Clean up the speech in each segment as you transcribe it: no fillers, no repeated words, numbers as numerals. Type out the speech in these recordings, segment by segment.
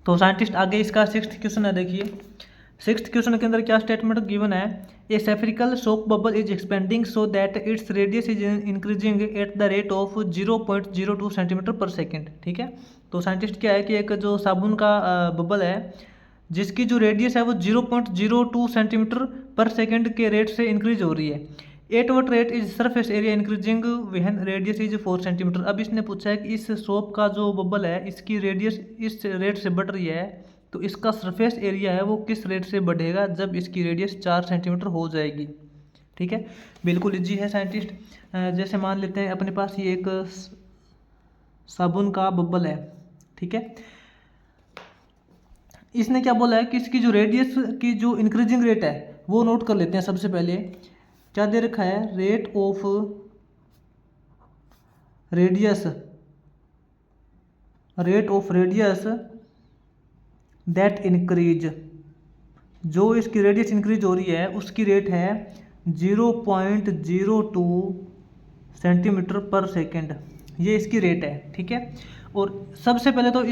तो साइंटिस्ट आगे इसका 6th क्वेश्चन है, देखिए 6th क्वेश्चन के अंदर क्या स्टेटमेंट गिवन है, a spherical soap bubble is expanding so that its radius is increasing at the rate of 0.02 centimetre per second. ठीक है, तो साइंटिस्ट क्या है कि एक जो साबुन का बबल है जिसकी जो रेडियस है वो 0.02 सेंटीमीटर पर सेकेंड के रेट से इंक्रीज हो रही है। At what rate is surface area increasing when radius is 4 centimetre. अब इसने पूछा है कि इस सोप का जो बबल है इसकी रेडियस इस रेट से बढ़ रही है, तो इसका सरफेस एरिया है वो किस रेट से बढ़ेगा जब इसकी रेडियस 4 सेंटीमीटर हो जाएगी। ठीक है, बिल्कुल इजी है साइंटिस्ट। जैसे मान लेते हैं अपने पास ये एक साबुन का बबल है। ठीक है, इसने क्या बोला है कि इसकी जो रेडियस की जो इंक्रीजिंग रेट है वो नोट कर लेते हैं। सबसे पहले क्या दे रखा है, rate of radius that increase, जो इसकी रेडियस इंक्रीज हो रही है उसकी रेट है 0.02 सेंटीमीटर पर सेकेंड, ये इसकी रेट है। ठीक है, और सबसे पहले तो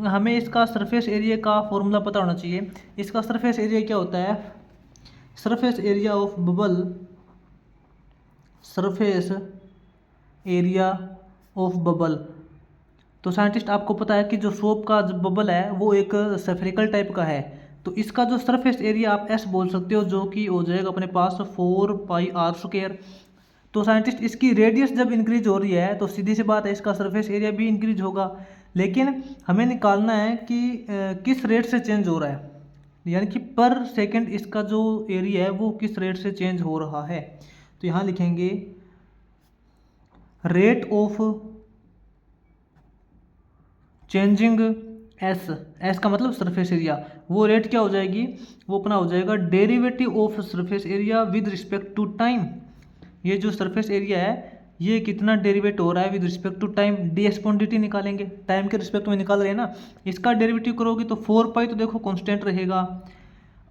हमें इसका सरफेस एरिया का फॉर्मूला पता होना चाहिए। इसका सरफेस एरिया क्या होता है, surface area of bubble, surface area of bubble. तो साइंटिस्ट आपको पता है कि जो सोप का जो बबल है वो एक सेफरिकल टाइप का है, तो इसका जो सरफेस एरिया आप एस बोल सकते हो, जो कि हो जाएगा अपने पास 4πr²। तो साइंटिस्ट इसकी रेडियस जब इंक्रीज हो रही है तो सीधी सी बात है इसका सरफेस एरिया भी इंक्रीज होगा, लेकिन हमें निकालना है कि किस रेट से चेंज हो रहा है, यानी कि पर सेकंड इसका जो एरिया है वो किस रेट से चेंज हो रहा है। तो यहाँ लिखेंगे रेट ऑफ चेंजिंग एस का मतलब सरफेस एरिया, वो रेट क्या हो जाएगी, वो अपना हो जाएगा derivative of surface area with respect to time. ये जो सरफेस एरिया है ये कितना डेरिवेट हो रहा है विद रिस्पेक्ट टू टाइम, डी/dt निकालेंगे, टाइम के रिस्पेक्ट में निकाल रहे हैं ना। इसका डेरिवेटिव करोगे तो 4π तो देखो कांस्टेंट रहेगा,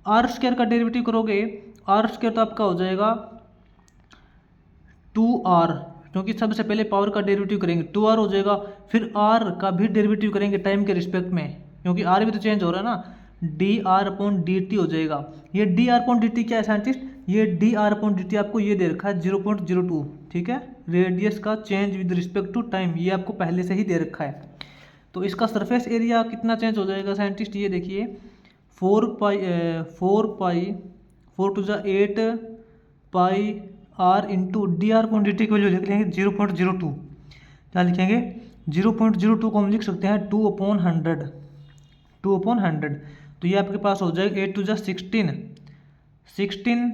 r² का डेरिवेटिव करोगे, r² तो आपका हो जाएगा 2r, क्योंकि सबसे पहले पावर का डेरिवेटिव करेंगे 2r हो जाएगा, फिर r का भी डेरिवेटिव करेंगे टाइम के रिस्पेक्ट में, क्योंकि r भी तो चेंज हो रहा है ना, dr/dt हो जाएगा। ये dr/dt क्या है साइंटिस्ट, ये dr/dt आपको ये दे रखा है 0.02। ठीक है, रेडियस का change with respect to time ये आपको पहले से ही दे रखा है। तो इसका सरफेस एरिया कितना चेंज हो जाएगा साइंटिस्ट, ये देखिए 4 इंटू dr/dt की वैल्यू लिख लेंगे 0.02। क्या लिखेंगे, 0.02 को हम लिख सकते हैं 2/100, 2/100। तो ये आपके पास हो जाएगा 8 16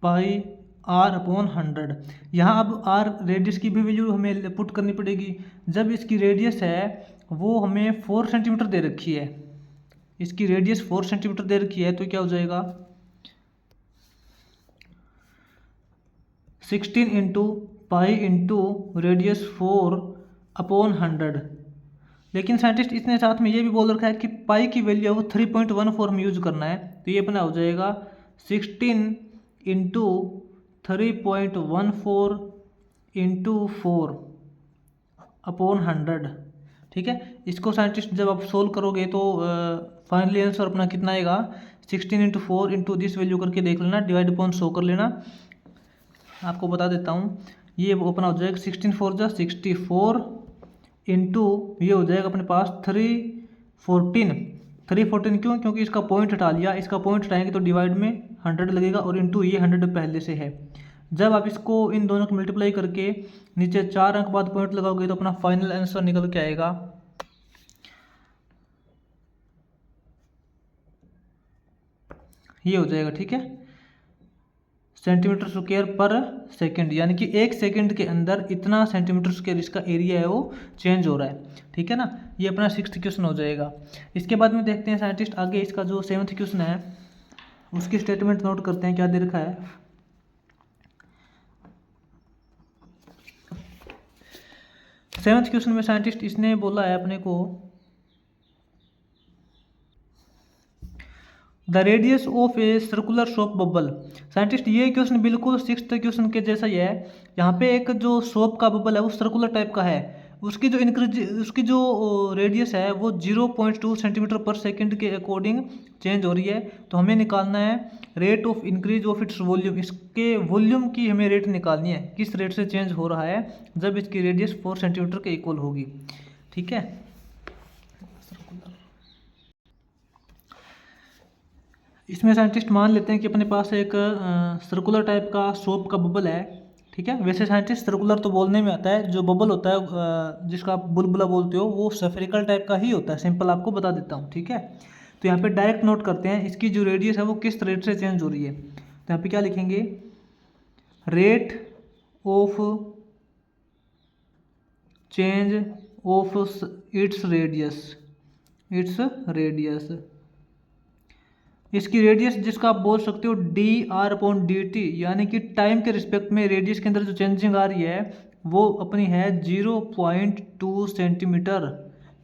πr/100। यहाँ अब r रेडियस की भी वैल्यू हमें पुट करनी पड़ेगी। जब इसकी रेडियस है वो हमें 4 सेंटीमीटर दे रखी है, इसकी रेडियस 4 सेंटीमीटर दे रखी है, तो क्या हो जाएगा 16 इंटू पाई इंटू रेडियस 4/100। लेकिन साइंटिस्ट इसने साथ में ये भी बोल रखा है कि पाई की वैल्यू है वो 3.14 में यूज करना है, तो ये अपना हो जाएगा 16 इंटू 3.14 इंटू 4/100। ठीक है, इसको साइंटिस्ट जब आप सोल्व करोगे तो फाइनली आंसर अपना कितना आएगा, 16 इंटू 4 इंटू दिस वैल्यू करके देख लेना, डिवाइड अपॉन 100 कर लेना। आपको बता देता हूँ, ये अपना हो जाएगा 16 4 जा 64 इंटू ये हो जाएगा अपने पास 314 क्यों, क्योंकि इसका पॉइंट हटा लिया, इसका पॉइंट हटाएंगे तो डिवाइड में 100 लगेगा और इंटू ये 100 पहले से है। जब आप इसको इन दोनों को मल्टीप्लाई करके नीचे 4 अंक बाद पॉइंट लगाओगे तो अपना फाइनल आंसर निकल के आएगा ये हो जाएगा। ठीक है, सेंटीमीटर स्क्वायर पर सेकंड, यानी कि 1 सेकंड के अंदर इतना सेंटीमीटर स्क्वायर इसका एरिया है वो चेंज हो रहा है। ठीक है ना, ये अपना 6th क्वेश्चन हो जाएगा। इसके बाद में देखते हैं साइंटिस्ट आगे इसका जो 7th क्वेश्चन है उसकी स्टेटमेंट नोट करते हैं, क्या दे रखा है। 7th क्वेश्चन में साइंटिस्ट इसने बोला है अपने को the radius of a circular soap bubble. Scientist ये क्वेश्चन बिल्कुल 6th क्वेश्चन के जैसा ही है। यहाँ पे एक जो सोप का बबल है वो सर्कुलर टाइप का है उसकी जो रेडियस है वो 0.2 सेंटीमीटर पर सेकंड के अकॉर्डिंग चेंज हो रही है। तो हमें निकालना है rate of increase of its volume, इसके वॉल्यूम की हमें रेट निकालनी है, किस रेट से चेंज हो रहा है जब इसकी रेडियस 4 सेंटीमीटर के इक्वल होगी। ठीक है, इसमें साइंटिस्ट मान लेते हैं कि अपने पास एक सर्कुलर टाइप का सोप का बबल है। ठीक है, वैसे साइंटिस्ट सर्कुलर तो बोलने में आता है, जो बबल होता है जिसका आप बुलबुला बोलते हो वो स्फेरिकल टाइप का ही होता है, सिंपल आपको बता देता हूँ। ठीक है, तो यहाँ पे डायरेक्ट नोट करते हैं इसकी जो रेडियस है वो किस रेट से चेंज हो रही है। तो यहाँ पे क्या लिखेंगे, rate of change of its radius, इसकी रेडियस जिसका आप बोल सकते हो dr/dt, यानी कि टाइम के रिस्पेक्ट में रेडियस के अंदर जो चेंजिंग आ रही है वो अपनी है 0.2 सेंटीमीटर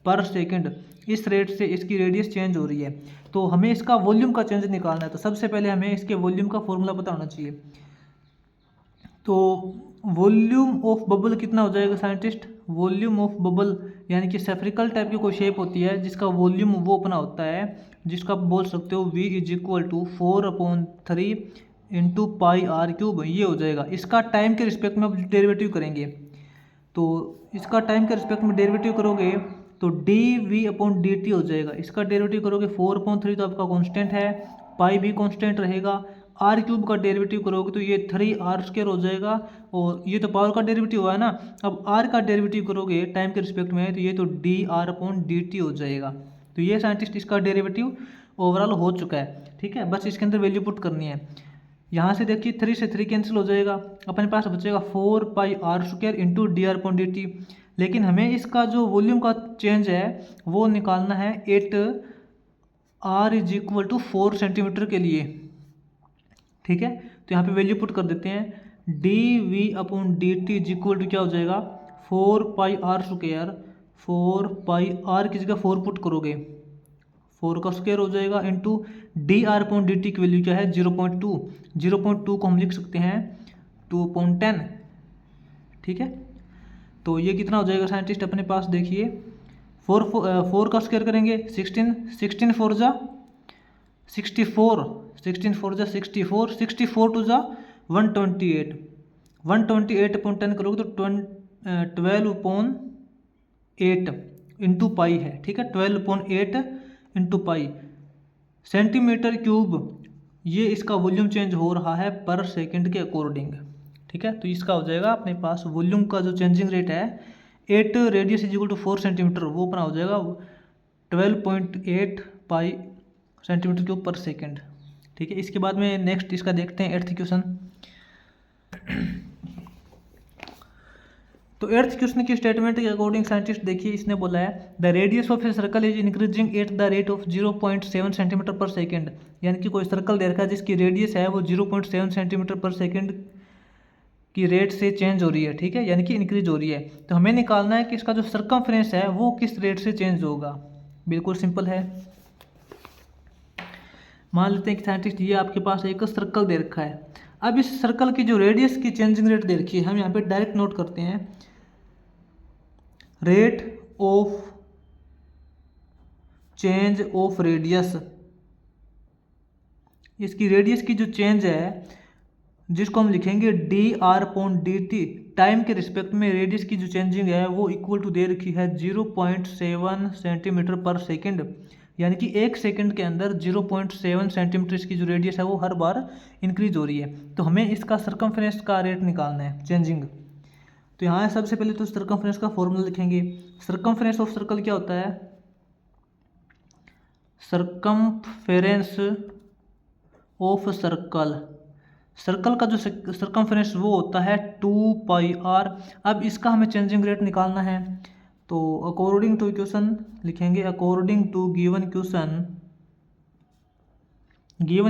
पर सेकंड। इस रेट से इसकी रेडियस चेंज हो रही है। तो हमें इसका वॉल्यूम का चेंज निकालना है, तो सबसे पहले हमें इसके वॉल्यूम का फॉर्मूला पता होना चाहिए। तो वॉल्यूम ऑफ बबल कितना हो जाएगा साइंटिस्ट, वॉल्यूम ऑफ बबल यानी कि सेफ्रिकल टाइप की कोई शेप होती है जिसका वॉल्यूम वो अपना होता है, जिसका आप बोल सकते हो V = 4/3 into pi r cube, ये हो जाएगा। इसका टाइम के रिस्पेक्ट में आप डेरिवेटिव करेंगे, तो इसका टाइम के रिस्पेक्ट में डेरिवेटिव करोगे तो dV/dt हो जाएगा। इसका डेरिवेटिव करोगे 4/3 तो आपका कांस्टेंट है, पाई भी कांस्टेंट रहेगा। आर क्यूब का डेरिवेटिव करोगे तो ये 3r² हो जाएगा, और ये तो पावर का डेरिवेटिव हुआ है ना। अब आर का डेरिवेटिव करोगे टाइम के रिस्पेक्ट में तो ये तो dr/dt हो जाएगा। तो ये साइंटिस्ट इसका डेरिवेटिव ओवरऑल हो चुका है। ठीक है, बस इसके अंदर वैल्यू पुट करनी है। यहाँ से देखिए 3 से 3 कैंसिल हो जाएगा, अपने पास बचेगा 4πr² इंटू dr/dt। लेकिन हमें इसका जो वॉल्यूम का चेंज है वो निकालना है 8r = 4 सेंटीमीटर के लिए। ठीक है, तो यहाँ पे वैल्यू पुट कर देते हैं, dV/dt = क्या हो जाएगा 4πr², 4πr की जगह 4 पुट करोगे 4 का स्क्वायर हो जाएगा, इंटू dr/dt की वैल्यू क्या है 0.2, 0.2 को हम लिख सकते हैं 2/10। ठीक है, तो ये कितना हो जाएगा साइंटिस्ट अपने पास देखिए, 4 का स्क्वायर करेंगे 16, 16 4 जा 64, 16 4 जा 64, 64 2 जा 128, 128/10 करोगे तो 12/8 इंटू पाई है। ठीक है, 12/8 इंटू पाई सेंटीमीटर क्यूब, ये इसका वॉल्यूम चेंज हो रहा है पर सेकंड के अकॉर्डिंग। ठीक है, तो इसका हो जाएगा अपने पास वॉल्यूम का जो चेंजिंग रेट है 8 रेडियस = 4 सेंटीमीटर, वो अपना हो जाएगा 12.8 पाई सेंटीमीटर क्यूब पर सेकंड। ठीक है, इसके बाद में नेक्स्ट इसका देखते हैं 8th क्वेश्चन। तो 8th क्वेश्चन की स्टेटमेंट के अकॉर्डिंग साइंटिस्ट देखिए इसने बोला है the radius of a circle is increasing at the rate of 0.7 centimetre पर सेकंड, यानी कि कोई सर्कल दे रखा है जिसकी रेडियस है वो 0.7 सेंटीमीटर पर सेकंड की रेट से चेंज हो रही है। ठीक है, यानी कि इंक्रीज हो रही है। तो हमें निकालना है कि इसका जो सर्कमफ्रेंस है वो किस रेट से चेंज होगा। बिल्कुल सिंपल है, मान लेते हैं कि साइंटिस्ट ये आपके पास एक सर्कल दे रखा है। अब इस सर्कल की जो रेडियस की चेंजिंग रेट दे रखी है, हम यहाँ पे डायरेक्ट नोट करते हैं rate of change of radius. इसकी रेडियस की जो चेंज है जिसको हम लिखेंगे dr/dt, टाइम के रिस्पेक्ट में रेडियस की जो चेंजिंग है वो इक्वल टू दे रखी है 0.7 सेंटीमीटर पर सेकंड, यानी कि 1 सेकंड के अंदर 0.7 सेंटीमीटर इसकी जो रेडियस है वो हर बार इंक्रीज हो रही है। तो हमें इसका सर्कमफ्रेंस का रेट निकालना है चेंजिंग। तो यहाँ सबसे पहले तो सर्कमफ्रेंस का फॉर्मूला लिखेंगे। सर्कमफ्रेंस ऑफ सर्कल क्या होता है, सर्कमफ्रेंस ऑफ सर्कल, सर्कल का जो सर्कमफ्रेंस वो होता है 2πr। अब इसका हमें चेंजिंग रेट निकालना है, तो अकॉर्डिंग टू इक्वेशन लिखेंगे, अकॉर्डिंग टू गिवन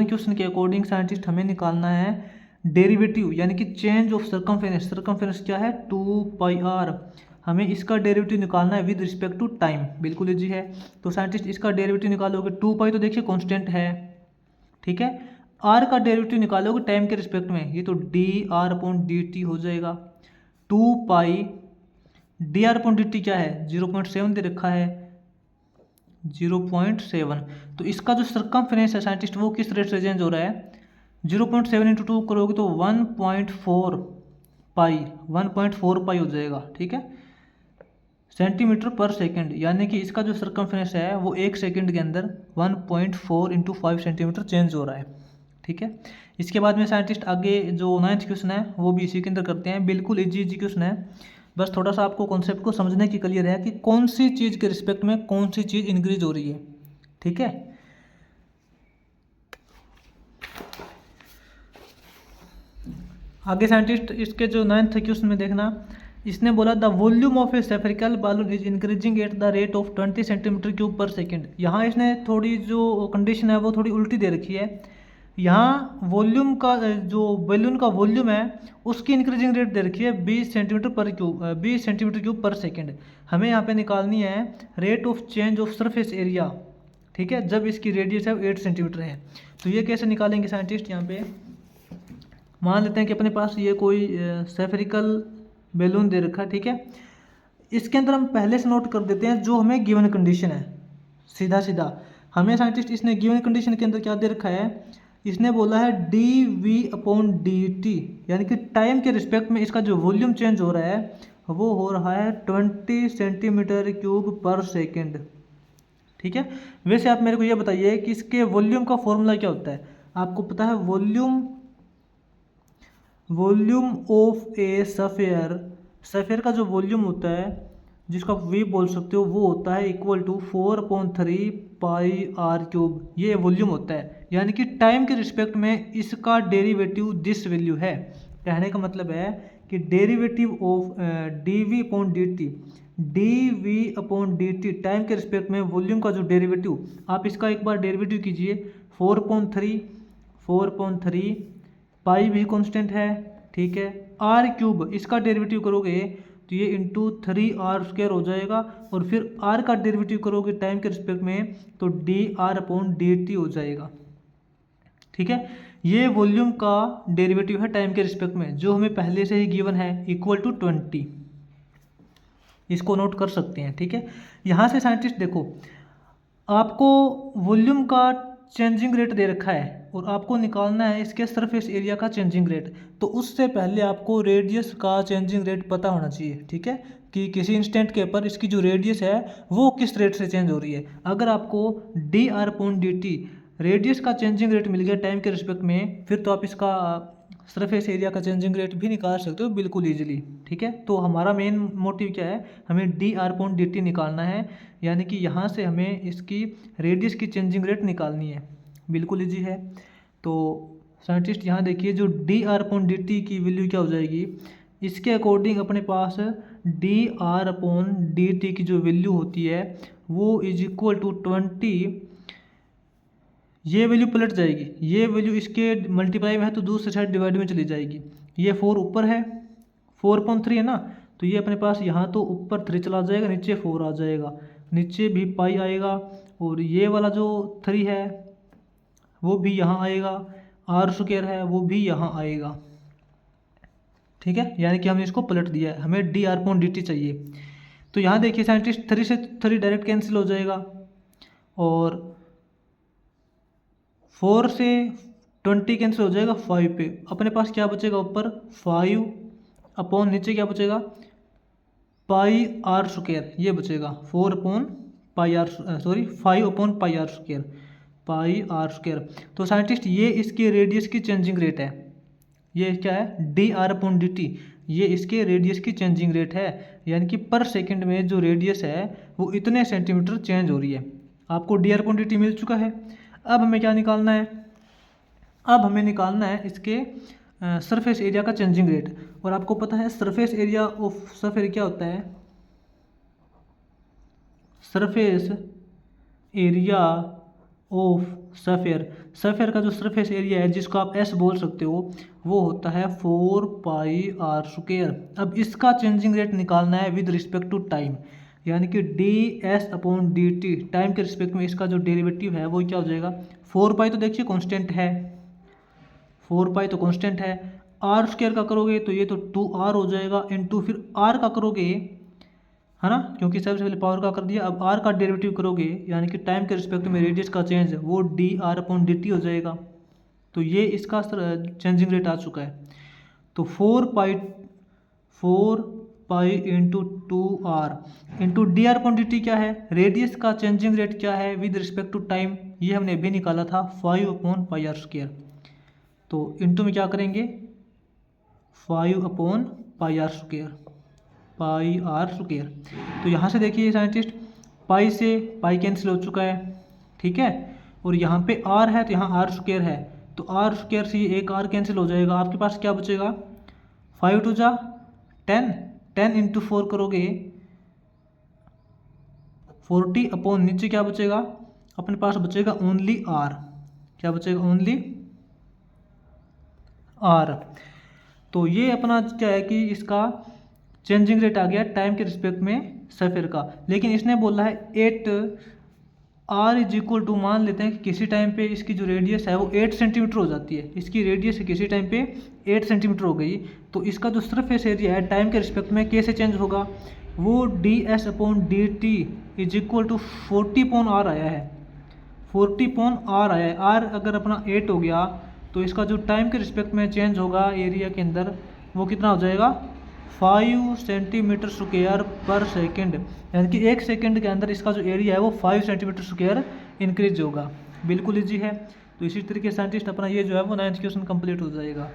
क्वेश्चन के अकॉर्डिंग साइंटिस्ट हमें निकालना है डेरिवेटिव, यानी कि चेंज ऑफ सर्कमफ्रेंस। सर्कमफ्रेंस क्या है 2πr, हमें इसका डेरिवेटिव निकालना है विद रिस्पेक्ट टू टाइम। बिल्कुल इजी है, तो साइंटिस्ट इसका डेरिवेटिव निकालोगे 2π तो देखिए कांस्टेंट है। ठीक है, r का डेरिवेटिव निकालोगे टाइम के रिस्पेक्ट में, ये तो dr/dt हो जाएगा 2π D R upon D T क्या है, 0.7 दे रखा है, 0.7। तो इसका जो सर्कमफ्रेंस है साइंटिस्ट वो किस रेट से चेंज हो रहा है, 0.7 इंटू 2 करोगे तो 1.4 पाई, 1.4 पाई हो जाएगा, ठीक है, सेंटीमीटर पर सेकंड। यानी कि इसका जो सर्कमफ्रेंस है वो 1 सेकंड के अंदर 1.4 इंटू 5 सेंटीमीटर चेंज हो रहा है, ठीक है। इसके बाद में साइंटिस्ट आगे जो 9th क्वेश्चन है वो भी इसी के अंदर करते हैं, बिल्कुल इजी क्वेश्चन है, बस थोड़ा सा आपको कॉन्सेप्ट को समझने की क्लियर है कि कौन सी चीज़ के रिस्पेक्ट में कौन सी चीज़ इंक्रीज हो रही है, ठीक है। आगे साइंटिस्ट इसके जो 9th क्वेश्चन में देखना, इसने बोला the volume of a spherical balloon is increasing at the rate of 20 centimetre cube per second. यहाँ इसने थोड़ी जो कंडीशन है वो थोड़ी उल्टी दे रखी है। यहाँ वॉल्यूम का जो बैलून का वॉल्यूम है उसकी इंक्रीजिंग रेट दे रखी है 20 सेंटीमीटर क्यूब पर सेकंड। हमें यहाँ पे निकालनी है rate of change of surface area, ठीक है, जब इसकी रेडियस है 8 सेंटीमीटर है। तो ये कैसे निकालेंगे साइंटिस्ट, यहाँ पे मान लेते हैं कि अपने पास ये कोई स्फेरिकल बैलून दे रखा है, ठीक है। इसके अंदर हम पहले से नोट कर देते हैं जो हमें गिवन कंडीशन है, सीधा सीधा हमें साइंटिस्ट इसने गिवन कंडीशन के अंदर क्या दे रखा है, इसने बोला है d v upon D t, यानी कि टाइम के रिस्पेक्ट में इसका जो वॉल्यूम चेंज हो रहा है वो हो रहा है 20 सेंटीमीटर क्यूब पर सेकेंड, ठीक है। वैसे आप मेरे को ये बताइए कि इसके वॉल्यूम का फॉर्मूला क्या होता है, आपको पता है वॉल्यूम ऑफ ए सफ़ेयर का जो वॉल्यूम होता है जिसको आप वी बोल सकते हो वो होता है equal to 4/3 pi r cube, ये वॉल्यूम होता है। यानी कि टाइम के रिस्पेक्ट में इसका डेरिवेटिव दिस वैल्यू है। कहने का मतलब है कि derivative of d v upon D t time के रिस्पेक्ट में वॉल्यूम का जो डेरिवेटिव, आप इसका एक बार डेरिवेटिव कीजिए, 4/3 पाई भी कांस्टेंट है, ठीक है, आर क्यूब इसका डेरिवेटिव करोगे तो ये इंटू 3r² हो जाएगा, और फिर r का डेरिवेटिव करोगे टाइम के रिस्पेक्ट में तो dr/dt हो जाएगा, ठीक है। ये वॉल्यूम का डेरिवेटिव है टाइम के रिस्पेक्ट में जो हमें पहले से ही गिवन है इक्वल टू 20, इसको नोट कर सकते हैं, ठीक है। यहाँ से साइंटिस्ट देखो आपको वॉल्यूम का चेंजिंग रेट दे रखा है और आपको निकालना है इसके सरफेस एरिया का चेंजिंग रेट, तो उससे पहले आपको रेडियस का चेंजिंग रेट पता होना चाहिए, ठीक है, कि किसी इंस्टेंट के ऊपर इसकी जो रेडियस है वो किस रेट से चेंज हो रही है। अगर आपको dr/dt रेडियस का चेंजिंग रेट मिल गया टाइम के रिस्पेक्ट में, फिर तो आप इसका सरफेस एरिया का चेंजिंग रेट भी निकाल सकते हो बिल्कुल ईजिली, ठीक है। तो हमारा मेन मोटिव क्या है, हमें dr/dt निकालना है, यानी कि यहाँ से हमें इसकी रेडियस की चेंजिंग रेट निकालनी है, बिल्कुल ईजी है। तो साइंटिस्ट यहाँ देखिए जो dr/dt की वैल्यू क्या हो जाएगी, इसके अकॉर्डिंग अपने पास dr/dt की जो वैल्यू होती है वो इज इक्वल टू 20, ये वैल्यू पलट जाएगी, ये वैल्यू इसके मल्टीप्लाई में है तो दूसरे साइड डिवाइड में चली जाएगी। ये 4 ऊपर है, 4/3 है ना, तो ये अपने पास यहाँ तो ऊपर 3 चला जाएगा, नीचे 4 आ जाएगा, नीचे भी पाई आएगा, और ये वाला जो 3 है वो भी यहाँ आएगा, r² है वो भी यहाँ आएगा, ठीक है। यानी कि हमने इसको पलट दिया है, हमें dr/dt चाहिए। तो यहाँ देखिए साइंटिस्ट 3 से 3 डायरेक्ट कैंसिल हो जाएगा, और 4 से 20 कैंसिल हो जाएगा 5 पे, अपने पास क्या बचेगा ऊपर 5 अपॉन नीचे क्या बचेगा पाई r², ये बचेगा 5/पाई r²। तो साइंटिस्ट ये इसके रेडियस की चेंजिंग रेट है, ये क्या है dr/dt, ये इसके रेडियस की चेंजिंग रेट है, यानी कि पर सेकंड में जो रेडियस है वो इतने सेंटीमीटर चेंज हो रही है। आपको dr/dt मिल चुका है। अब हमें क्या निकालना है, अब हमें निकालना है इसके सरफेस एरिया का चेंजिंग रेट, और आपको पता है सरफेस एरिया ऑफ सफ़ेयर क्या होता है, सरफेस एरिया ऑफ सफ़ेयर का जो सरफेस एरिया है जिसको आप S बोल सकते हो वो होता है 4πr²। अब इसका चेंजिंग रेट निकालना है विद रिस्पेक्ट टू टाइम, यानी कि ds/dt टाइम के रिस्पेक्ट में इसका जो डेरिवेटिव है वो क्या हो जाएगा, 4π तो देखिए कांस्टेंट है, 4π तो कांस्टेंट है, r² का करोगे तो ये तो 2r हो जाएगा, इंटू फिर r का करोगे है ना, क्योंकि सबसे पहले पावर का कर दिया। अब आर का डेरिवेटिव करोगे यानी कि टाइम के रिस्पेक्ट में रेडियस का चेंज वो dr/dt हो जाएगा। तो ये इसका चेंजिंग रेट आ चुका है। तो 4 pi into 2r into dr/dt क्या है, रेडियस का चेंजिंग रेट क्या है विद रिस्पेक्ट टू टाइम, ये हमने अभी निकाला था 5/πr²। तो इंटू में क्या करेंगे 5/πr², πr²। तो यहाँ से देखिए साइंटिस्ट, पाई से पाई कैंसिल हो चुका है, ठीक है, और यहाँ पे r है तो यहाँ r² है, तो r² से एक r कैंसिल हो जाएगा। आपके पास क्या बचेगा 5 2 जा 10, 10 इंटू 4 करोगे 40 अपॉन नीचे क्या बचेगा अपने पास बचेगा ओनली r, क्या बचेगा ओनली r। तो ये अपना क्या है कि इसका चेंजिंग रेट आ गया टाइम के रिस्पेक्ट में सफ़ेयर का। लेकिन इसने बोला है 8r इज इक्वल टू, मान लेते हैं कि किसी टाइम पे इसकी जो रेडियस है वो 8 सेंटीमीटर हो जाती है, इसकी रेडियस किसी टाइम पे 8 सेंटीमीटर हो गई, तो इसका जो सरफेस एरिया है टाइम के रिस्पेक्ट में कैसे चेंज होगा, वो ds/dt is equal to 40/r आया है, 40/r आया है। r अगर अपना 8 हो गया तो इसका जो टाइम के रिस्पेक्ट में चेंज होगा एरिया के अंदर वो कितना हो जाएगा 5 सेंटीमीटर स्क्वायर पर सेकेंड, यानी कि 1 सेकेंड के अंदर इसका जो एरिया है वो 5 सेंटीमीटर स्क्वायर इंक्रीज होगा। बिल्कुल इजी है। तो इसी तरीके से साइंटिस्ट अपना ये जो है वो 9th क्वेश्चन कंप्लीट हो जाएगा।